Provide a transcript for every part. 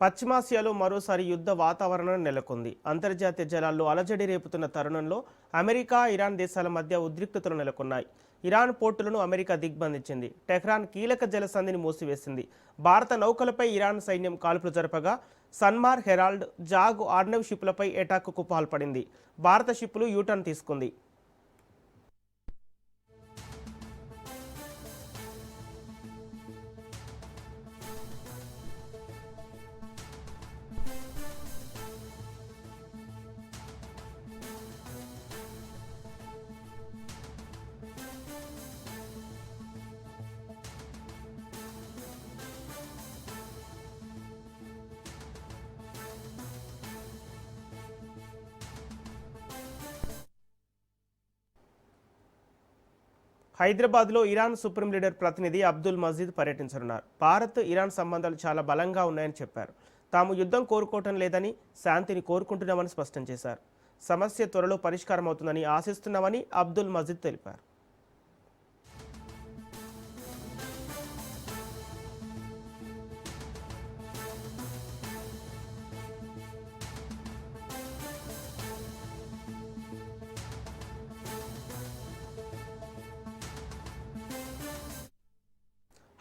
పశ్చిమాసియాలో మరోసారి యుద్ధ వాతావరణం నెలకొంది. అంతర్జాతీయ జలాల్లో అలజడి రేపుతున్న తరుణంలో అమెరికా, ఇరాన్ దేశాల మధ్య ఉద్రిక్తతలు నెలకొన్నాయి. ఇరాన్ పోర్టులను అమెరికా దిగ్బంధించింది. టెహ్రాన్ కీలక జలసంధిని మూసివేసింది. భారత నౌకలపై ఇరాన్ సైన్యం కాల్పులు జరపగా సన్మార్, హెరాల్డ్, జాగ్ ఆర్నవ్ షిప్లపై ఎటాక్కు పాల్పడింది. భారత షిప్లు యూటర్న్ తీసుకుంది. హైదరాబాద్లో ఇరాన్ సుప్రీం లీడర్ ప్రతినిధి అబ్దుల్ మజీద్ పర్యటించనున్నారు. భారత్, ఇరాన్ సంబంధాలు చాలా బలంగా ఉన్నాయని చెప్పారు. తాము యుద్ధం కోరుకోవటం లేదని, శాంతిని కోరుకుంటున్నామని స్పష్టం చేశారు. సమస్య త్వరలో పరిష్కారం అవుతుందని ఆశిస్తున్నామని అబ్దుల్ మజీద్ తెలిపారు.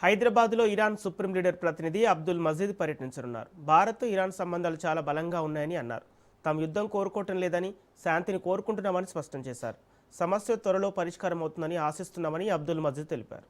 హైదరాబాద్లో ఇరాన్ సుప్రీం లీడర్ ప్రతినిధి అబ్దుల్ మజీద్ పర్యటించనున్నారు. భారత్, ఇరాన్ సంబంధాలు చాలా బలంగా ఉన్నాయని అన్నారు. తాము యుద్ధం కోరుకోవటం లేదని, శాంతిని కోరుకుంటున్నామని స్పష్టం చేశారు. సమస్య త్వరలో పరిష్కారం అవుతుందని ఆశిస్తున్నామని అబ్దుల్ మజీద్ తెలిపారు.